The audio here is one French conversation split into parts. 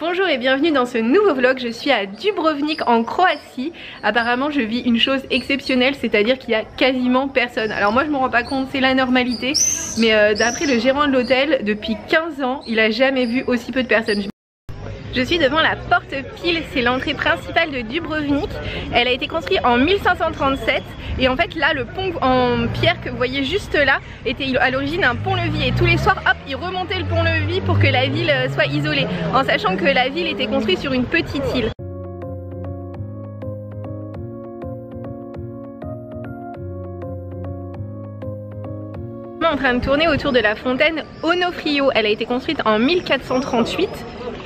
Bonjour et bienvenue dans ce nouveau vlog. Je suis à Dubrovnik en Croatie. Apparemment je vis une chose exceptionnelle, c'est-à-dire qu'il y a quasiment personne. Alors moi je me rends pas compte, c'est la normalité, mais d'après le gérant de l'hôtel, depuis 15 ans il a jamais vu aussi peu de personnes. Je suis devant la porte Pile, c'est l'entrée principale de Dubrovnik. Elle a été construite en 1537 et en fait là le pont en pierre que vous voyez juste là était à l'origine un pont-levis et tous les soirs hop ils remontaient le pont-levis pour que la ville soit isolée, en sachant que la ville était construite sur une petite île. En train de tourner autour de la fontaine Onofrio. Elle a été construite en 1438.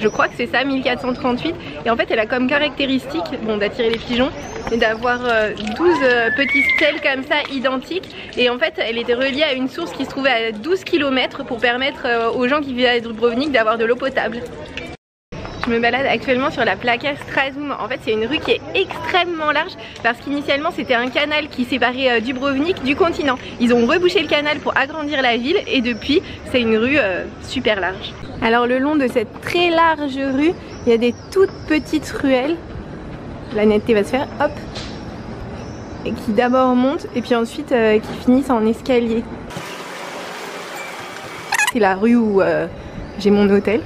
Je crois que c'est ça, 1438. Et en fait elle a comme caractéristique, bon, d'attirer les pigeons, et d'avoir 12 petits stèles comme ça identiques. Et en fait elle était reliée à une source qui se trouvait à 12 km pour permettre aux gens qui vivaient à Dubrovnik d'avoir de l'eau potable. Je me balade actuellement sur la Placa Strazum. En fait c'est une rue qui est extrêmement large parce qu'initialement c'était un canal qui séparait Dubrovnik du continent. Ils ont rebouché le canal pour agrandir la ville et depuis c'est une rue super large. Alors le long de cette très large rue il y a des toutes petites ruelles. La netteté va se faire, hop, et qui d'abord montent et puis ensuite qui finissent en escalier. C'est la rue où j'ai mon hôtel.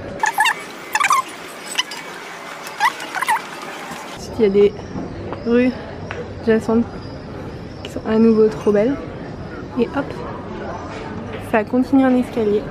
Il y a des rues adjacentes qui sont à nouveau trop belles. Et hop, ça continue en escalier.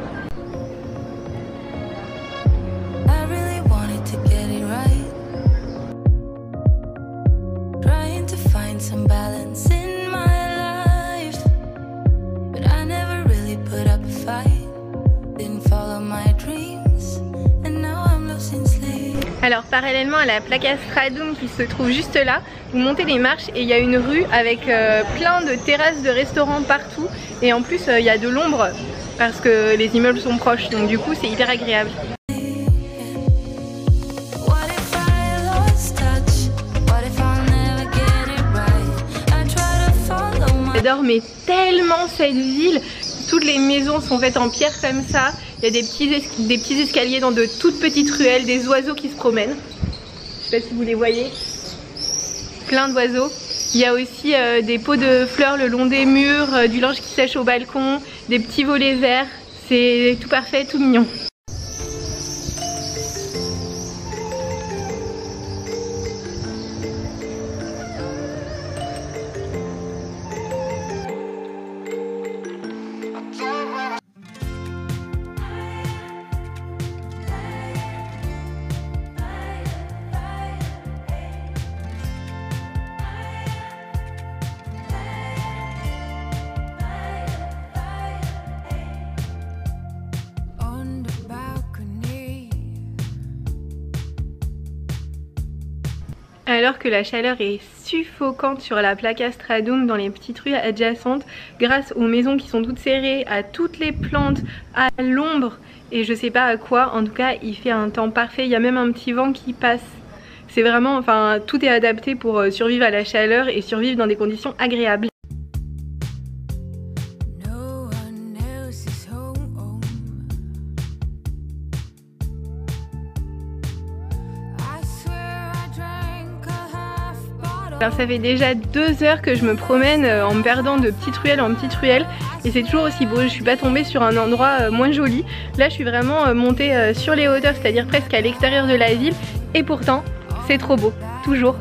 Alors parallèlement à la Placa Strazum qui se trouve juste là, vous montez les marches et il y a une rue avec plein de terrasses de restaurants partout. Et en plus il y a de l'ombre parce que les immeubles sont proches, donc du coup c'est hyper agréable. J'adore mais tellement cette ville. Toutes les maisons sont faites en pierre comme ça. Il y a des petits escaliers dans de toutes petites ruelles, des oiseaux qui se promènent. Je sais pas si vous les voyez. Plein d'oiseaux. Il y a aussi des pots de fleurs le long des murs, du linge qui sèche au balcon, des petits volets verts. C'est tout parfait, tout mignon. Alors que la chaleur est suffocante sur la Placa Strazum dans les petites rues adjacentes, grâce aux maisons qui sont toutes serrées, à toutes les plantes, à l'ombre et je sais pas à quoi, en tout cas il fait un temps parfait, il y a même un petit vent qui passe. C'est vraiment, enfin tout est adapté pour survivre à la chaleur et survivre dans des conditions agréables. Alors ça fait déjà 2 heures que je me promène en me perdant de petite ruelle en petite ruelle et c'est toujours aussi beau, je suis pas tombée sur un endroit moins joli. Là je suis vraiment montée sur les hauteurs, c'est-à-dire presque à l'extérieur de la ville et pourtant c'est trop beau, toujours.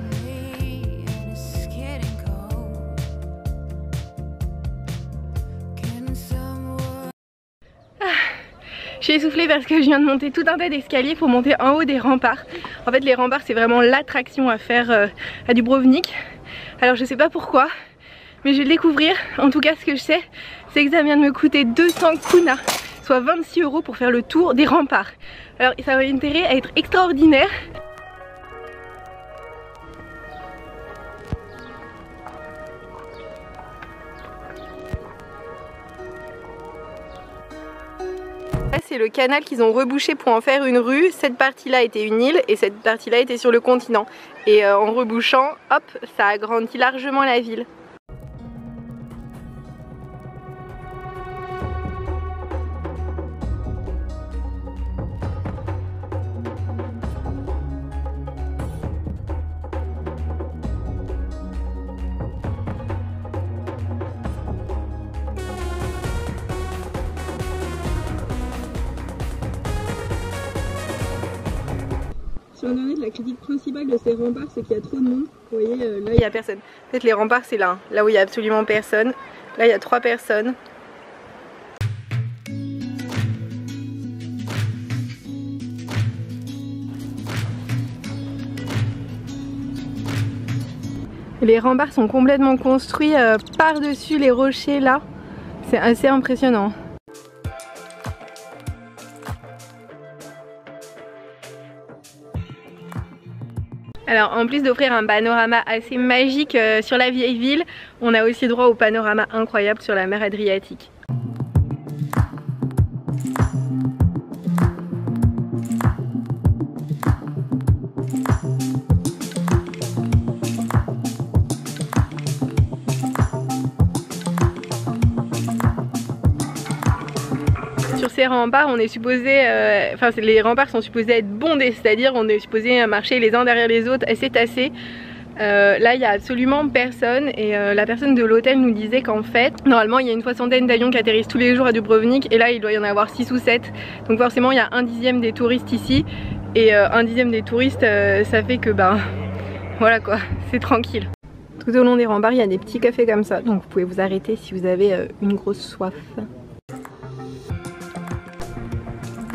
Je suis essoufflée parce que je viens de monter tout un tas d'escaliers pour monter en haut des remparts. En fait les remparts c'est vraiment l'attraction à faire à Dubrovnik. Alors je sais pas pourquoi, mais je vais le découvrir. En tout cas ce que je sais c'est que ça vient de me coûter 200 kuna, soit 26 € pour faire le tour des remparts. Alors ça a intérêt à être extraordinaire. Là c'est le canal qu'ils ont rebouché pour en faire une rue. Cette partie là était une île et cette partie là était sur le continent. Et en rebouchant, hop, ça agrandit largement la ville. sur internet, la critique principale de ces remparts, c'est qu'il y a trop de monde. Vous voyez, là il n'y a personne. En fait, les remparts, c'est là, là où il n'y a absolument personne. Là, il y a 3 personnes. Les remparts sont complètement construits par-dessus les rochers là. C'est assez impressionnant. Alors en plus d'offrir un panorama assez magique sur la vieille ville, on a aussi droit au panorama incroyable sur la mer Adriatique. Sur ces remparts, on est supposé, les remparts sont supposés être bondés, c'est-à-dire on est supposé marcher les uns derrière les autres, assez tassés. Là, il n'y a absolument personne et la personne de l'hôtel nous disait qu'en fait, normalement, il y a une 60aine d'avions qui atterrissent tous les jours à Dubrovnik et là, il doit y en avoir 6 ou 7. Donc forcément, il y a 1/10 des touristes ici et 1/10 des touristes, ça fait que voilà quoi, c'est tranquille. Tout au long des remparts, il y a des petits cafés comme ça, donc vous pouvez vous arrêter si vous avez une grosse soif.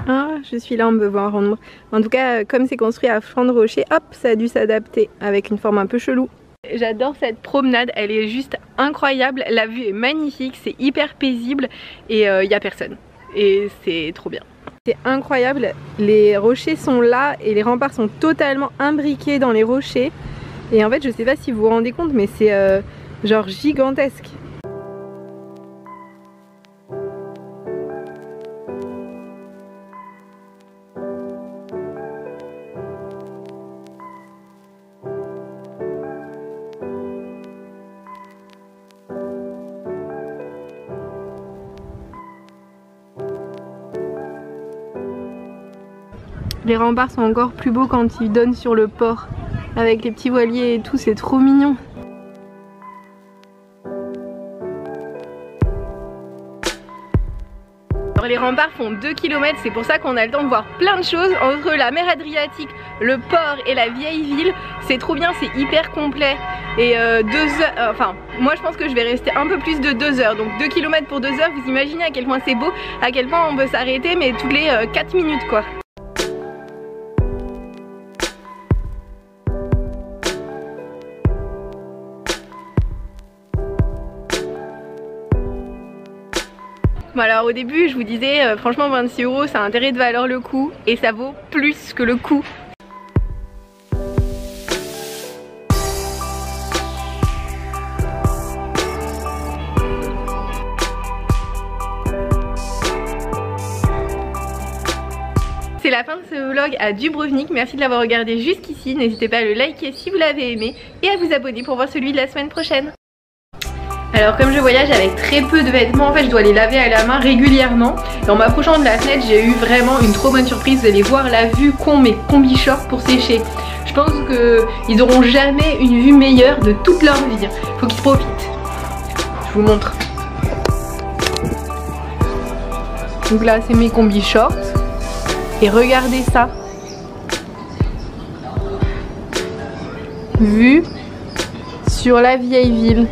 Ah, je suis là, on me voit en rond. En tout cas, comme c'est construit à flanc de rocher, hop, ça a dû s'adapter avec une forme un peu chelou. J'adore cette promenade, elle est juste incroyable, la vue est magnifique, c'est hyper paisible et il n'y a personne. Et c'est trop bien. C'est incroyable, les rochers sont là et les remparts sont totalement imbriqués dans les rochers. Et en fait, je sais pas si vous vous rendez compte, mais c'est genre gigantesque. Les remparts sont encore plus beaux quand ils donnent sur le port, avec les petits voiliers et tout, c'est trop mignon. Alors les remparts font 2 km, c'est pour ça qu'on a le temps de voir plein de choses. Entre la mer Adriatique, le port et la vieille ville, c'est trop bien, c'est hyper complet. Et 2 heures, moi je pense que je vais rester un peu plus de 2 heures. Donc 2 km pour 2 heures, vous imaginez à quel point c'est beau, à quel point on peut s'arrêter mais toutes les 4 minutes quoi. Bon alors au début je vous disais franchement 26 € ça a intérêt de valoir le coup et ça vaut plus que le coup. C'est la fin de ce vlog à Dubrovnik, merci de l'avoir regardé jusqu'ici, n'hésitez pas à le liker si vous l'avez aimé et à vous abonner pour voir celui de la semaine prochaine. Alors comme je voyage avec très peu de vêtements, en fait je dois les laver à la main régulièrement. Et en m'approchant de la fenêtre j'ai eu vraiment une trop bonne surprise. Vous allez voir la vue qu'ont mes combi shorts pour sécher. Je pense qu'ils n'auront jamais une vue meilleure de toute leur vie. Faut qu'ils profitent. Je vous montre. Donc là c'est mes combi shorts. Et regardez ça. Vue sur la vieille ville.